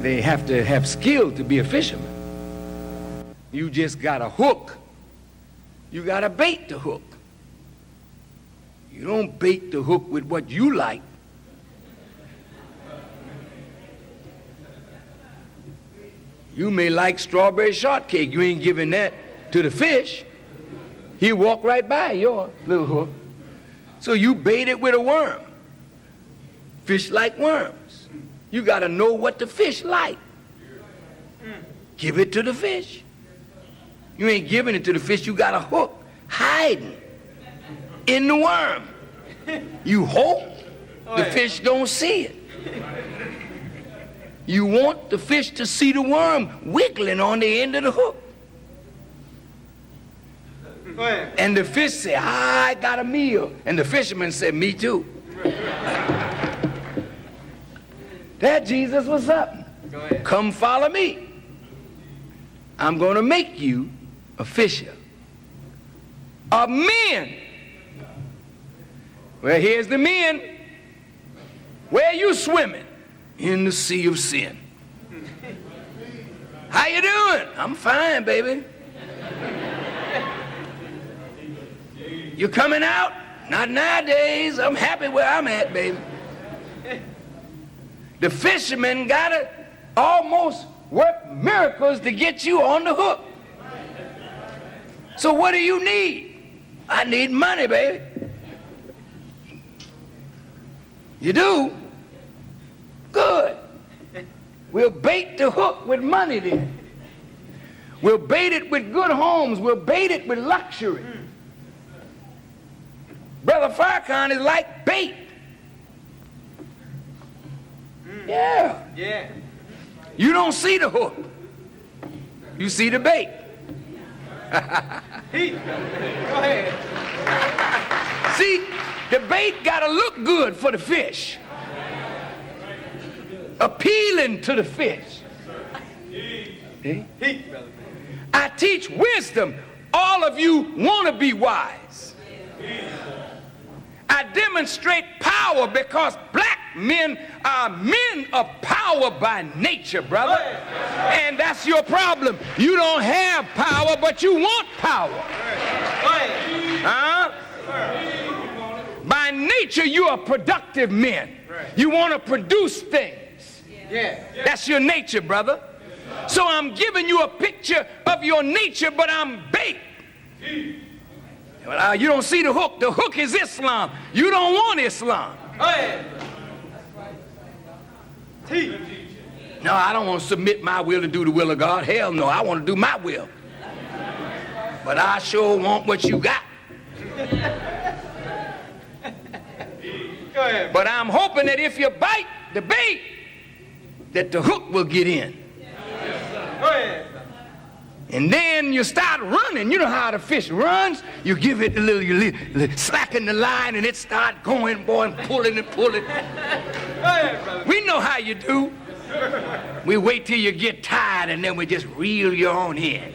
They have to have skill to be a fisherman. You just got a hook. You got to bait the hook. You don't bait the hook with what you like. You may like strawberry shortcake. You ain't giving that to the fish. He'll walk right by your little hook. So you bait it with a worm. Fish like worms. You got to know what the fish like. Give it to the fish. You ain't giving it to the fish. You got a hook hiding in the worm. You hope the fish don't see it. You want the fish to see the worm wiggling on the end of the hook. And the fish say, I got a meal. And the fisherman said, me too. That Jesus was up. Come follow me. I'm going to make you a fisher of men. Well, here's the men. Where are you swimming? In the sea of sin. How you doing? I'm fine, baby. You coming out? Not nowadays. I'm happy where I'm at, baby. The fishermen gotta almost work miracles to get you on the hook. So what do you need? I need money, baby. You do? Good. We'll bait the hook with money then. We'll bait it with good homes. We'll bait it with luxury. Brother Farrakhan is like bait. Yeah. Yeah. You don't see the hook. You see the bait. Go ahead. See, the bait got to look good for the fish. Appealing to the fish. See? I teach wisdom. All of you want to be wise. I demonstrate power because black men are men of power by nature, brother. And that's your problem. You don't have power, but you want power. Huh? By nature, you are productive men. You want to produce things. That's your nature, brother. So I'm giving you a picture of your nature, but I'm bait. Well, you don't see the hook. The hook is Islam. You don't want Islam. No, I don't want to submit my will to do the will of God. Hell no, I want to do my will. But I sure want what you got. Go ahead. But I'm hoping that if you bite the bait, that the hook will get in. Go ahead. And then you start running. You know how the fish runs? You give it a little, you slacken the line, and it start going, boy, and pulling and pulling. Go ahead, brother. We know how you do. We wait till you get tired, and then we just reel you on in.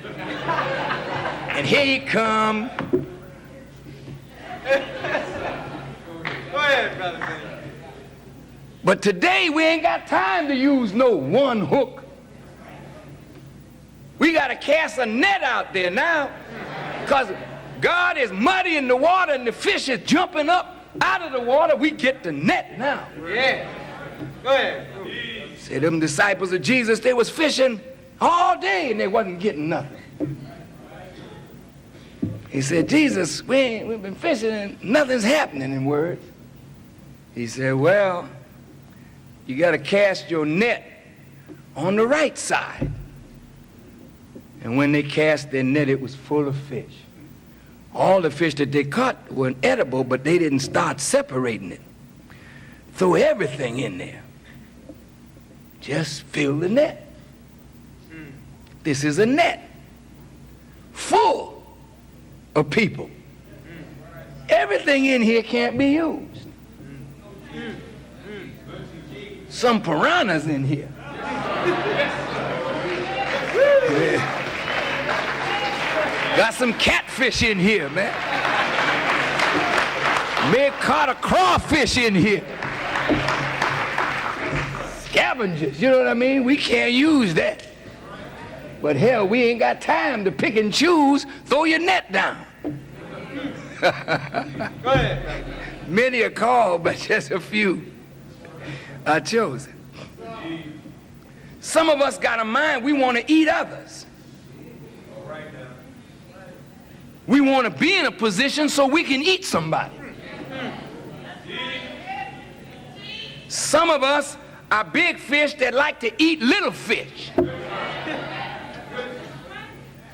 And here you come. Go ahead, brother. But today, we ain't got time to use no one hook. We got to cast a net out there now because God is muddying the water and the fish is jumping up out of the water. We get the net now. Yeah. Go ahead. See, them disciples of Jesus, they was fishing all day and they wasn't getting nothing. He said, Jesus, we've been fishing and nothing's happening, in words. He said, well, you got to cast your net on the right side. And when they cast their net, it was full of fish. All the fish that they caught were edible, but they didn't start separating it. Throw everything in there. Just fill the net. This is a net full of people. Everything in here can't be used. Some piranhas in here. Yeah. Got some catfish in here, man. May have caught a crawfish in here. scavengers. You know what I mean? We can't use that. But hell, we ain't got time to pick and choose. Throw your net down. Go ahead. Many are called, but just a few are chosen. Some of us got a mind, we want to eat others. We want to be in a position so we can eat somebody. Some of us are big fish that like to eat little fish.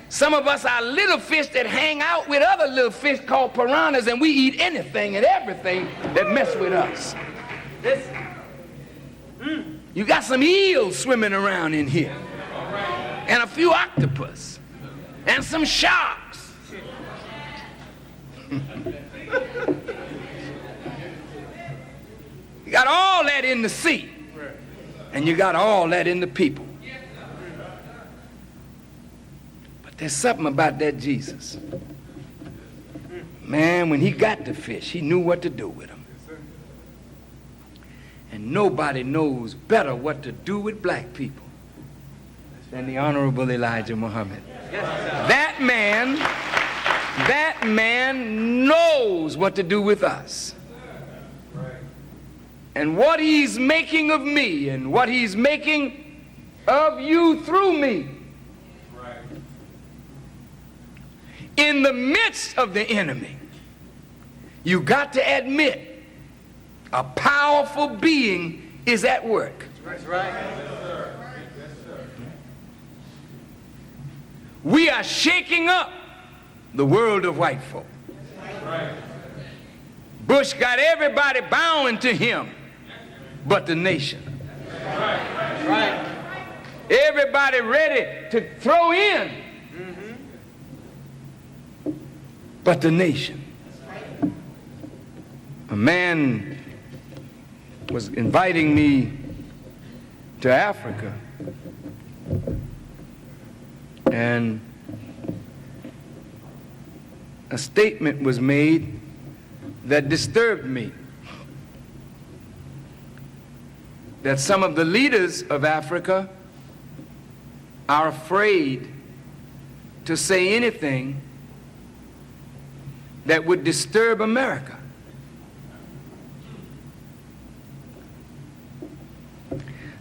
Some of us are little fish that hang out with other little fish called piranhas, and we eat anything and everything that mess with us. You got some eels swimming around in here, and a few octopus, and some sharks. You got all that in the sea, and you got all that in the people. But there's something about that Jesus. Man, when he got the fish, he knew what to do with them. And nobody knows better what to do with black people than the Honorable Elijah Muhammad. That man knows what to do with us. And what he's making of me and what he's making of you through me. In the midst of the enemy, you got to admit a powerful being is at work. That's right. We are shaking up the world of white folk. Bush got everybody bowing to him but the nation. Right. Everybody ready to throw in but the nation. A man was inviting me to Africa, and a statement was made that disturbed me, that some of the leaders of Africa are afraid to say anything that would disturb America.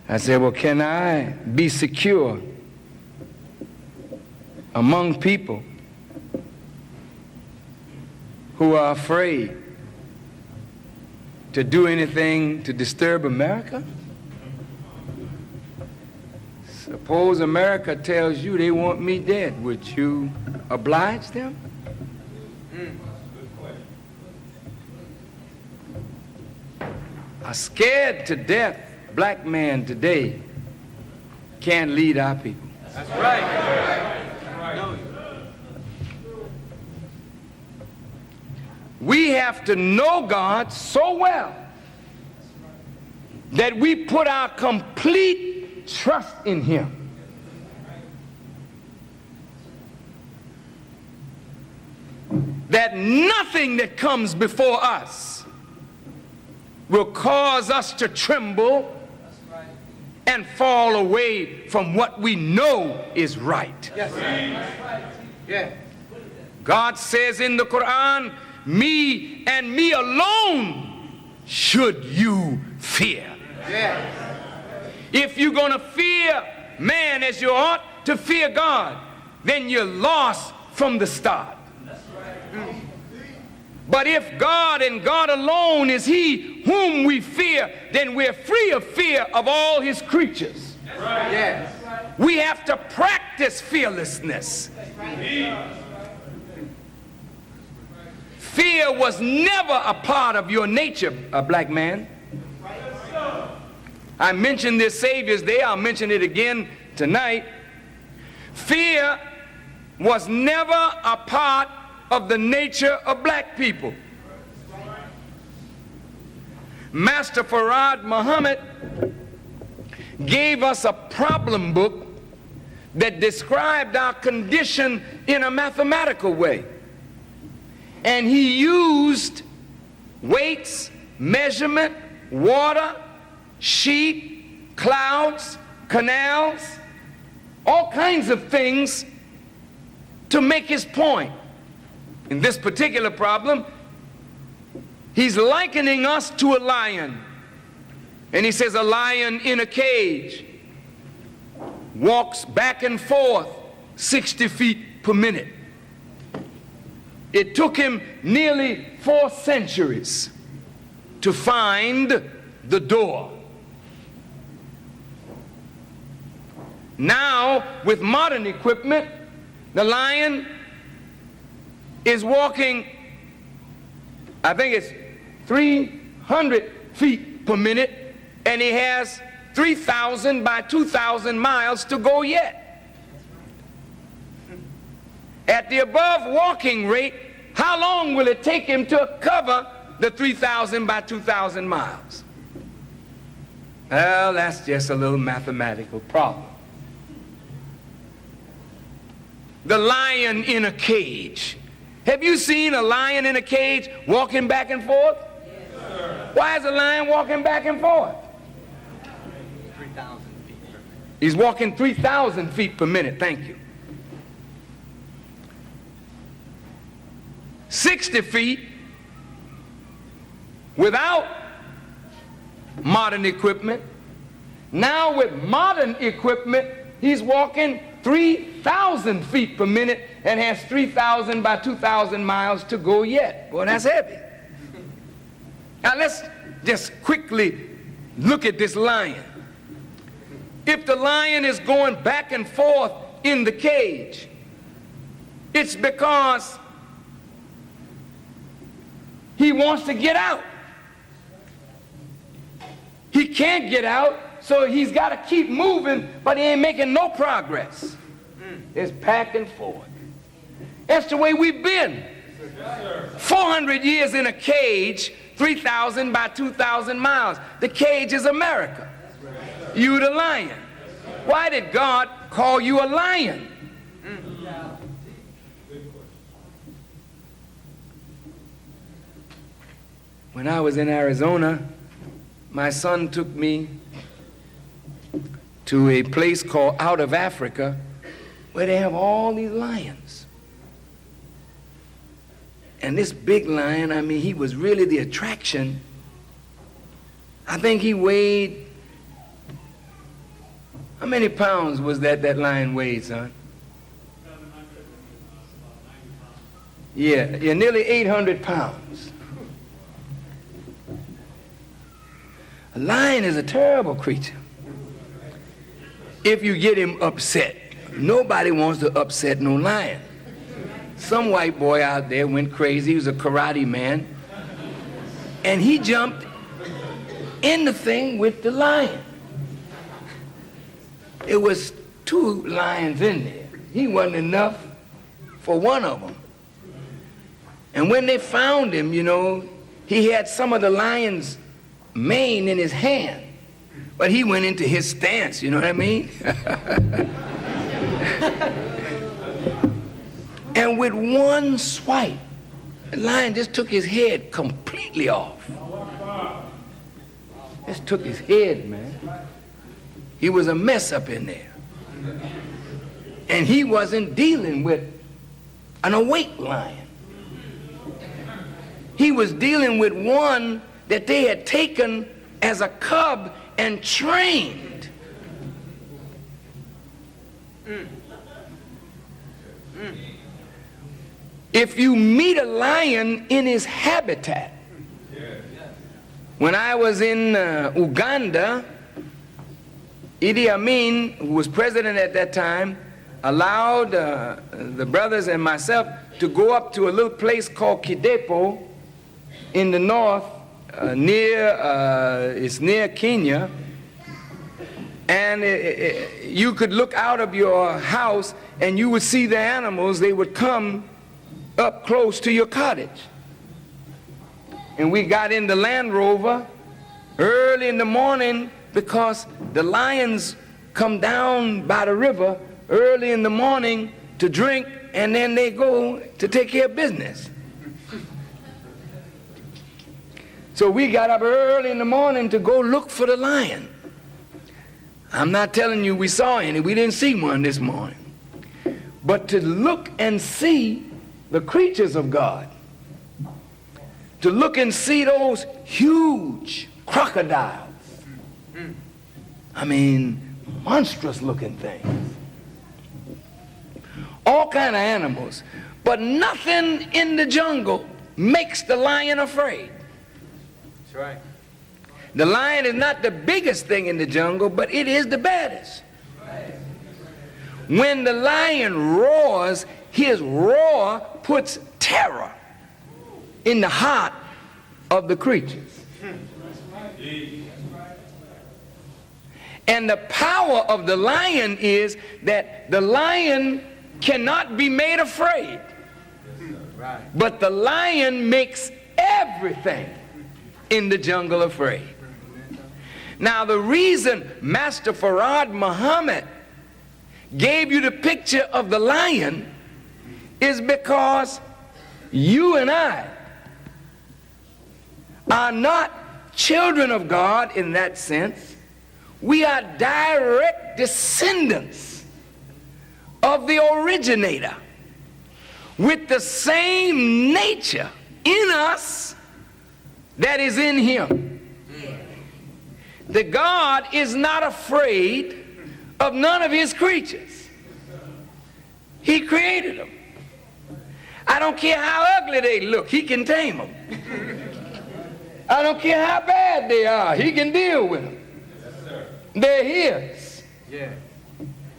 I said, well, can I be secure among people who are afraid to do anything to disturb America? Suppose America tells you they want me dead. Would you oblige them? A scared to death black man today can't lead our people. That's right. We have to know God so well that we put our complete trust in him. That nothing that comes before us will cause us to tremble and fall away from what we know is right. Yes. Yeah. God says in the Quran, me and me alone should you fear. Yeah. If you're going to fear man as you ought to fear God, then you're lost from the start. But if God and God alone is he whom we fear, then we're free of fear of all his creatures. Yes. We have to practice fearlessness. Fear was never a part of your nature, a black man. I mentioned this Savior's Day. I'll mention it again tonight. Fear was never a part of the nature of black people. Master Farad Muhammad gave us a problem book that described our condition in a mathematical way. And he used weights, measurement, water, sheep, clouds, canals, all kinds of things to make his point. In this particular problem, he's likening us to a lion. And he says a lion in a cage walks back and forth 60 feet per minute. It took him nearly 4 centuries to find the door. Now, with modern equipment, the lion is walking, I think it's 300 feet per minute, and he has 3,000 by 2,000 miles to go yet. At the above walking rate, how long will it take him to cover the 3,000 by 2,000 miles? Well, that's just a little mathematical problem. The lion in a cage. Have you seen a lion in a cage walking back and forth? Yes, why is a lion walking back and forth? 3,000 feet per minute. He's walking 3,000 feet per minute. Thank you. 60 feet without modern equipment. Now with modern equipment, he's walking 3,000 feet per minute and has 3,000 by 2,000 miles to go yet. Boy, that's heavy. Now let's just quickly look at this lion. If the lion is going back and forth in the cage, it's because he wants to get out. He can't get out, so he's got to keep moving, but he ain't making no progress. It's back and forth. That's the way we've been. 400 years in a cage, 3,000 by 2,000 miles. The cage is America. You the lion. Why did God call you a lion? When I was in Arizona, my son took me to a place called Out of Africa where they have all these lions. And this big lion, I mean, he was really the attraction. I think he weighed, how many pounds was that lion weighed, son? Yeah, nearly 800 pounds. A lion is a terrible creature. If you get him upset, nobody wants to upset no lion. Some white boy out there went crazy. He was a karate man. And he jumped in the thing with the lion. It was 2 lions in there. He wasn't enough for one of them. And when they found him, you know, he had some of the lion's mane in his hand. But he went into his stance, you know what I mean? And with one swipe, the lion just took his head completely off. Just took his head, man. He was a mess up in there. And he wasn't dealing with an awake lion. He was dealing with one that they had taken as a cub and trained. If you meet a lion in his habitat, when I was in Uganda, Idi Amin, who was president at that time, allowed the brothers and myself to go up to a little place called Kidepo in the north, it's near Kenya, and you could look out of your house and you would see the animals. They would come up close to your cottage. And we got in the Land Rover early in the morning because the lions come down by the river early in the morning to drink, and then they go to take care of business. So we got up early in the morning to go look for the lion. I'm not telling you we saw any. We didn't see one this morning. But to look and see the creatures of God, to look and see those huge crocodiles, I mean, monstrous looking things, all kind of animals, but nothing in the jungle makes the lion afraid. That's right. The lion is not the biggest thing in the jungle, but it is the baddest. When the lion roars, his roar puts terror in the heart of the creatures. And the power of the lion is that the lion cannot be made afraid. But the lion makes everything in the jungle afraid. Now, the reason Master Farad Muhammad gave you the picture of the lion is because you and I are not children of God in that sense. We are direct descendants of the originator with the same nature in us that is in him. The God is not afraid of none of his creatures. He created them. I don't care how ugly they look, he can tame them. I don't care how bad they are, he can deal with them. They're his. Yeah.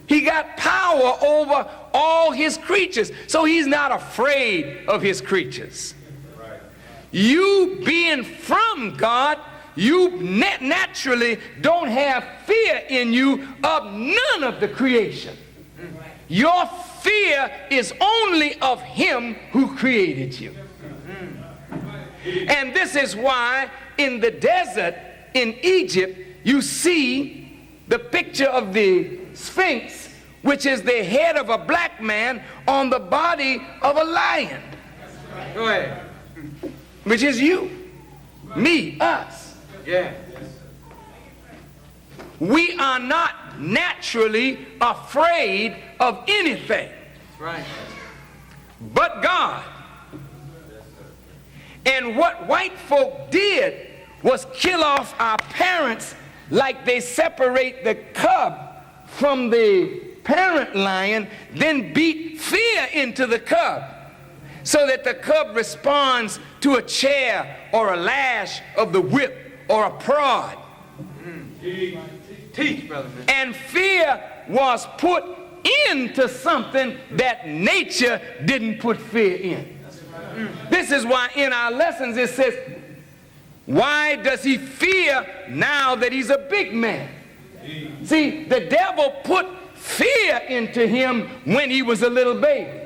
He got power over all his creatures, so he's not afraid of his creatures. You being from God, you naturally don't have fear in you of none of the creation. Your fear is only of him who created you. And this is why in the desert in Egypt you see the picture of the Sphinx, which is the head of a black man on the body of a lion. Go ahead. Which is you, me, us. Yeah. We are not naturally afraid of anything. That's right. But God. And what white folk did was kill off our parents like they separate the cub from the parent lion, then beat fear into the cub so that the cub responds to a chair or a lash of the whip or a prod. Teach, brother, man. And fear was put into something that nature didn't put fear in. This is why in our lessons it says, why does he fear now that he's a big man? See, the devil put fear into him when he was a little baby.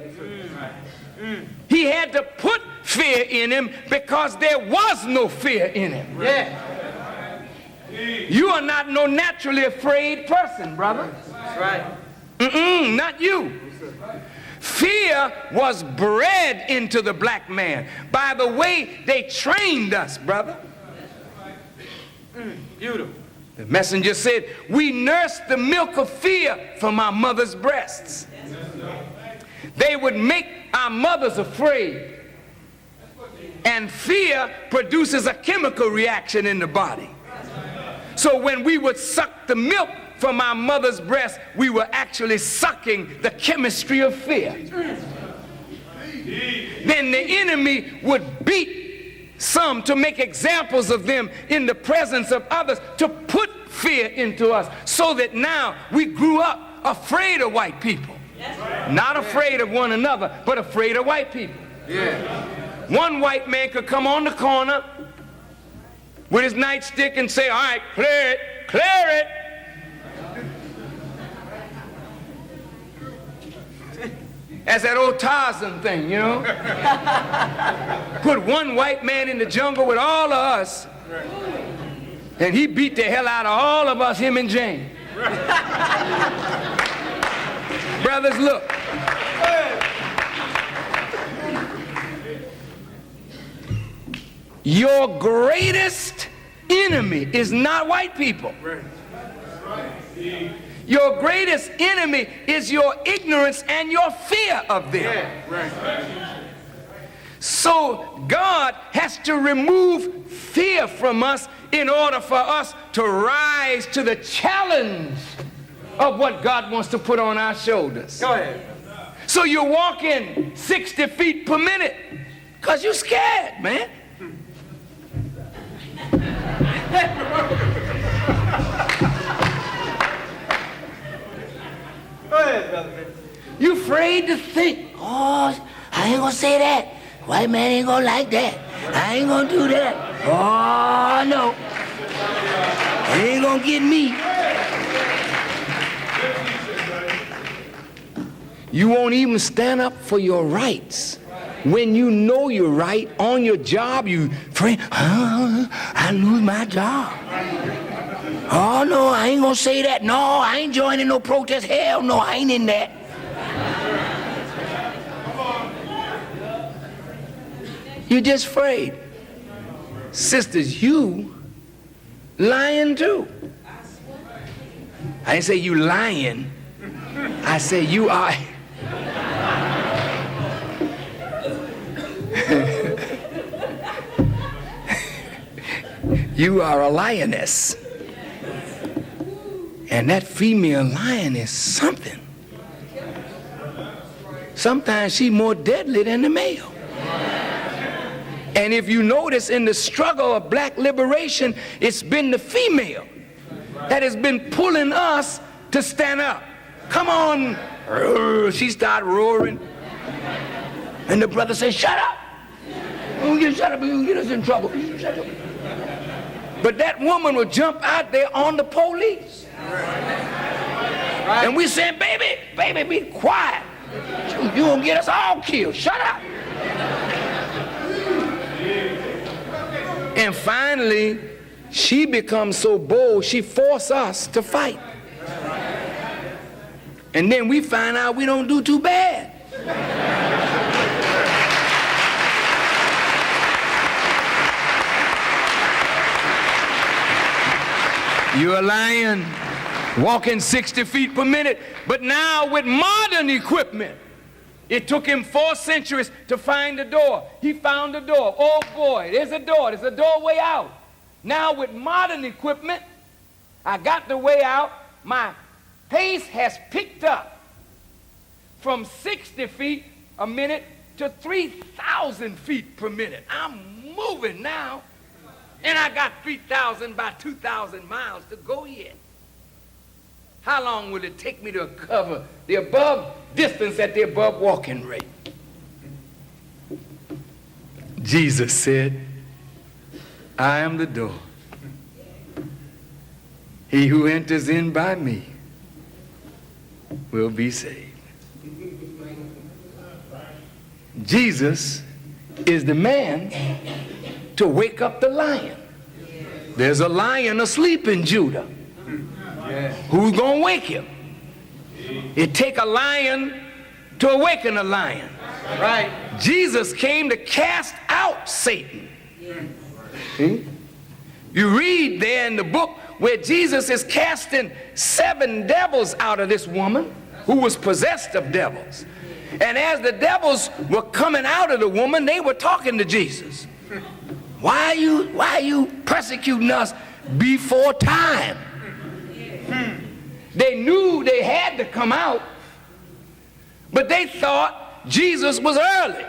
He had to put fear in him because there was no fear in him. Yeah. You are not no naturally afraid person, brother. That's right. Not you. Fear was bred into the black man by the way they trained us, brother. Beautiful. The messenger said, we nursed the milk of fear from our mother's breasts. They would make our mothers afraid. And fear produces a chemical reaction in the body. So when we would suck the milk from our mother's breast, we were actually sucking the chemistry of fear. Then the enemy would beat some to make examples of them in the presence of others to put fear into us so that now we grew up afraid of white people. Not afraid of one another, but afraid of white people. Yeah. One white man could come on the corner with his nightstick and say, all right, clear it, clear it. That's that old Tarzan thing, you know? Put one white man in the jungle with all of us, and he beat the hell out of all of us, him and Jane. Brothers, look. Your greatest enemy is not white people. Your greatest enemy is your ignorance and your fear of them. Yeah, right. So God has to remove fear from us in order for us to rise to the challenge of what God wants to put on our shoulders. Go ahead. So you're walking 60 feet per minute because you're scared, man. Go ahead, brother. You afraid to think, oh, I ain't gonna say that. White man ain't gonna like that. I ain't gonna do that. Oh, no. It ain't gonna get me. You won't even stand up for your rights. When you know you're right on your job, you afraid, I lose my job. Oh, no, I ain't gonna say that. No, I ain't joining no protest. Hell no, I ain't in that. You're just afraid. Sisters, you lying too. I didn't say you lying. I say you are. You are a lioness. And that female lion is something. Sometimes she's more deadly than the male. And if you notice in the struggle of black liberation, it's been the female that has been pulling us to stand up. Come on. She started roaring. And the brother said, shut up. You shut up, you get us in trouble. Shut up. But that woman would jump out there on the police. Right. And we said, baby, be quiet. You're going to get us all killed. Shut up. And finally, she becomes so bold, she forced us to fight. And then we find out we don't do too bad. You're a lion walking 60 feet per minute, but now with modern equipment, it took him 4 centuries to find the door. He found the door. Oh boy, there's a door. There's a doorway out. Now with modern equipment, I got the way out. My pace has picked up from 60 feet a minute to 3,000 feet per minute. I'm moving now. And I got 3,000 by 2,000 miles to go yet. How long will it take me to cover the above distance at the above walking rate? Jesus said, I am the door. He who enters in by me will be saved. Jesus is the man to wake up the lion. There's a lion asleep in Judah. Who's going to wake him? It take a lion to awaken a lion. Right. Jesus came to cast out Satan. See? You read there in the book where Jesus is casting 7 devils out of this woman who was possessed of devils. And as the devils were coming out of the woman, they were talking to Jesus. Why are you persecuting us before time? They knew they had to come out, but they thought Jesus was early.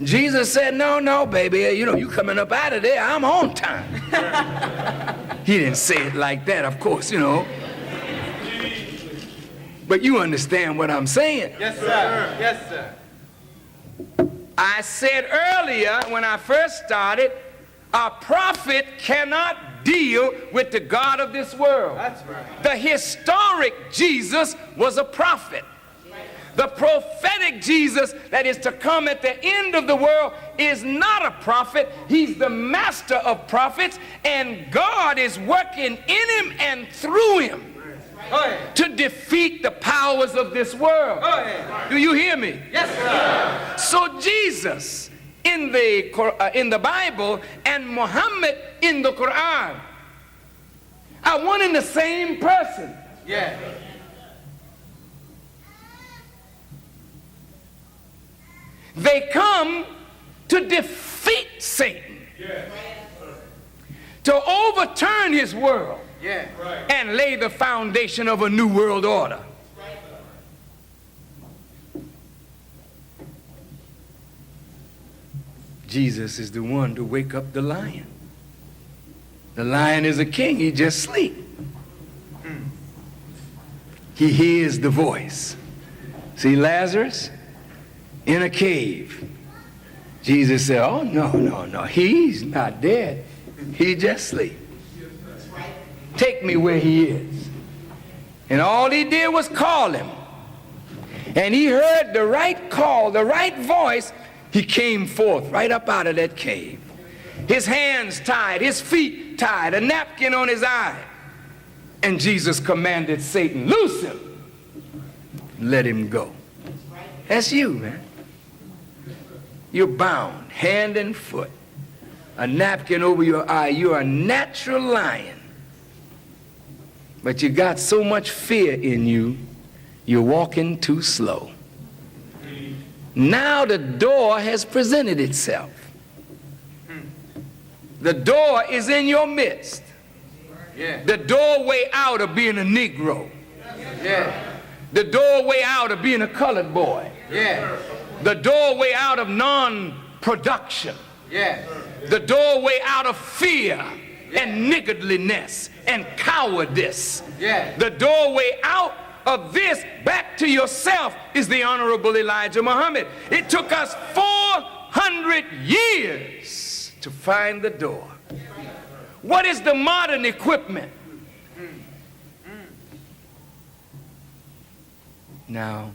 Jesus said, no, baby, you coming up out of there, I'm on time. He didn't say it like that, of course, But you understand what I'm saying. Yes, sir. Yes, sir. I said earlier when I first started, a prophet cannot deal with the God of this world. That's right. The historic Jesus was a prophet. The prophetic Jesus that is to come at the end of the world is not a prophet. He's the master of prophets, and God is working in him and through him to defeat the powers of this world. Do you hear me? Yes, sir. So Jesus in the Bible and Muhammad in the Quran are one and the same person. Yeah. They come to defeat Satan, to overturn his world, Yeah. and lay the foundation of a new world order. Jesus is the one to wake up the lion. The lion is a king, he just sleep. He hears the voice. See Lazarus in a cave. Jesus said, oh, no, he's not dead. He just sleep. Take me where he is. And all he did was call him. And he heard the right call, the right voice. He came forth right up out of that cave. His hands tied, his feet tied, a napkin on his eye. And Jesus commanded Satan, loose him. Let him go. That's you, man. You're bound, hand and foot. A napkin over your eye. You're a natural lion. But you got so much fear in you, you're walking too slow. Now the door has presented itself. The door is in your midst. Yeah. The doorway out of being a Negro. Yeah. The doorway out of being a colored boy. Yeah. The doorway out of non-production. Yeah. The doorway out of fear and niggardliness and cowardice. Yeah. The doorway out of this back to yourself is the Honorable Elijah Muhammad. It took us 400 years to find the door. What is the modern equipment? Now,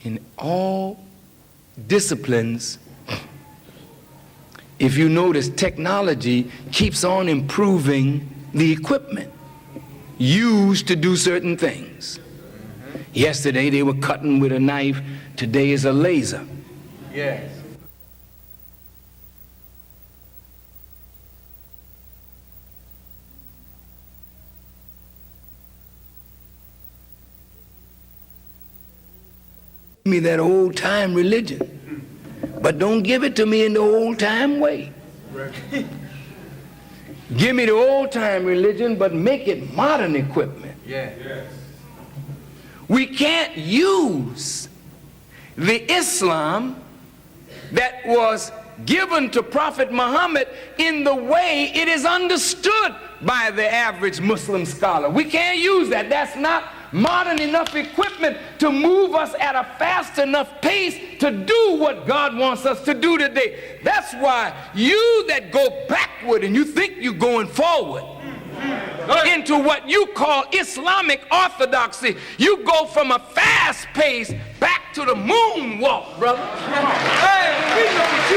in all disciplines, if you notice, technology keeps on improving the equipment used to do certain things. Yesterday they were cutting with a knife, today is a laser. Yes. Give me that old time religion, but don't give it to me in the old time way. Give me the old time religion, but make it modern equipment. Yeah. Yes. We can't use the Islam that was given to Prophet Muhammad in the way it is understood by the average Muslim scholar. We can't use that. That's not modern enough equipment to move us at a fast enough pace to do what God wants us to do today. That's why you that go backward and you think you're going forward into what you call Islamic orthodoxy, you go from a fast pace back to the moonwalk, brother. Hey, we look at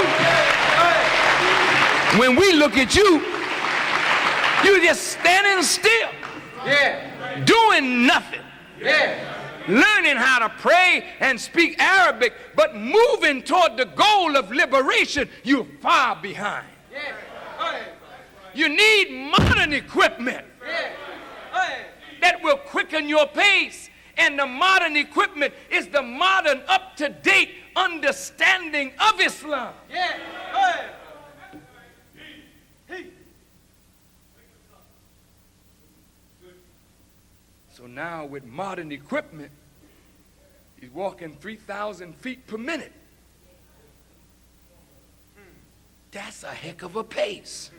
you. When we look at you, you're just standing still. Yeah. Doing nothing. Yeah. Learning how to pray and speak Arabic, but moving toward the goal of liberation, you're far behind. Yeah. You need modern equipment that will quicken your pace. And the modern equipment is the modern, up-to-date understanding of Islam. Yeah. So now with modern equipment, he's walking 3,000 feet per minute. That's a heck of a pace.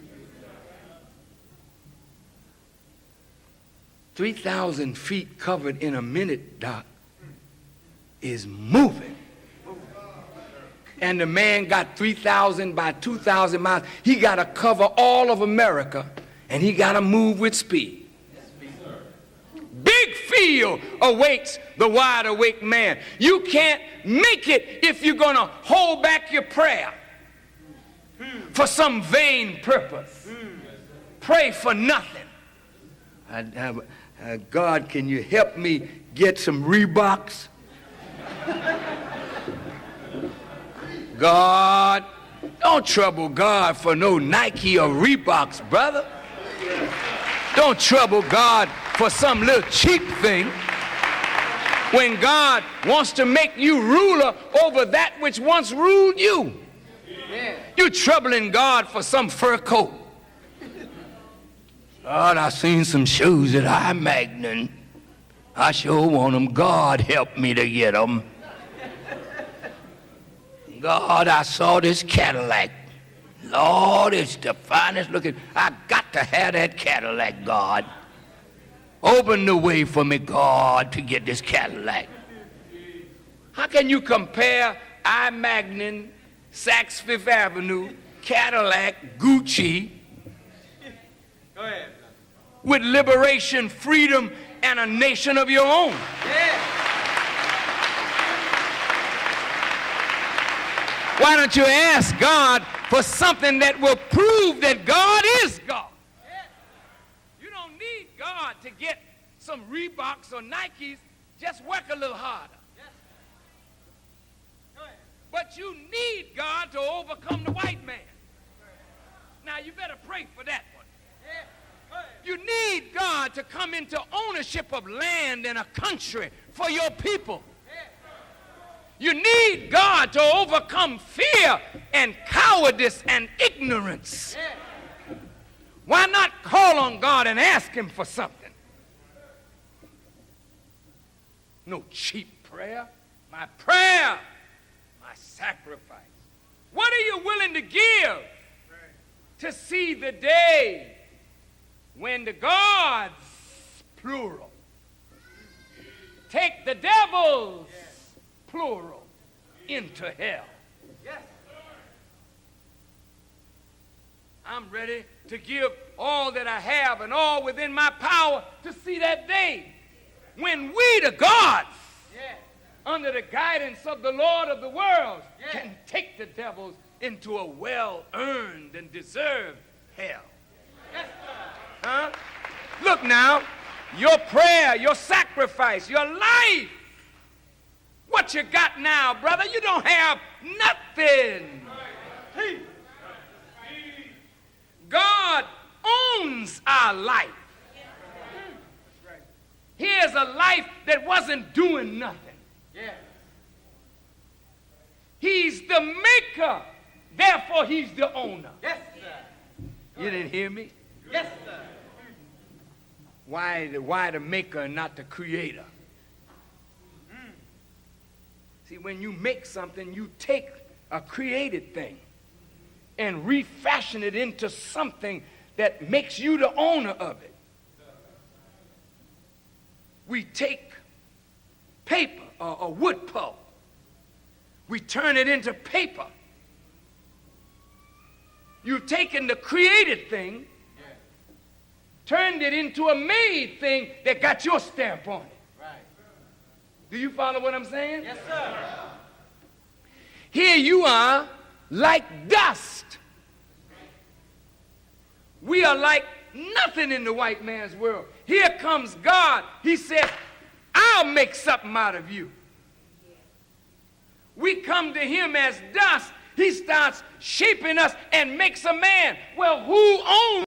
3,000 feet covered in a minute, Doc, is moving. And the man got 3,000 by 2,000 miles. He got to cover all of America, and he got to move with speed. Big field awaits the wide awake man. You can't make it if you're going to hold back your prayer for some vain purpose. Pray for nothing. God, can you help me get some Reeboks? God, don't trouble God for no Nike or Reeboks, brother. Don't trouble God for some little cheap thing. When God wants to make you ruler over that which once ruled you. Yeah. You're troubling God for some fur coat. God, I seen some shoes at High Magnin. I sure want them. God help me to get them. God, I saw this Cadillac. Lord, it's the finest looking. I got to have that Cadillac, God. Open the way for me, God, to get this Cadillac. How can you compare I-Magnin, Saks Fifth Avenue, Cadillac, Gucci, Go ahead. with liberation, freedom, and a nation of your own? Yeah. Why don't you ask God for something that will prove that God is God? You don't need God to get some Reeboks or Nikes. Just work a little harder. Go ahead. But you need God to overcome the white man. Now you better pray for that one. Yeah. Go ahead. You need God to come into ownership of land and a country for your people. You need God to overcome fear and cowardice and ignorance. Yeah. Why not call on God and ask Him for something? No cheap prayer. My prayer, my sacrifice. What are you willing to give to see the day when the gods, plural, take the devils, plural, into hell? Yes. I'm ready to give all that I have and all within my power to see that day when we, the gods, Yeah. under the guidance of the Lord of the world, Yeah. can take the devils into a well-earned and deserved hell. Yes, sir. Huh? Look now, your prayer, your sacrifice, your life, what you got now, brother, you don't have nothing. God owns our life. Here's a life that wasn't doing nothing. Yeah. He's the maker, therefore he's the owner. Yes, sir. You didn't hear me? Yes, sir. Why the maker and not the creator? See, when you make something, you take a created thing and refashion it into something that makes you the owner of it. We take paper or wood pulp. We turn it into paper. You've taken the created thing, turned it into a made thing that got your stamp on it. Right. Do you follow what I'm saying? Yes, sir. Here you are like dust. We are like nothing in the white man's world. Here comes God. He says, I'll make something out of you. We come to him as dust. He starts shaping us and makes a man. Well, who owns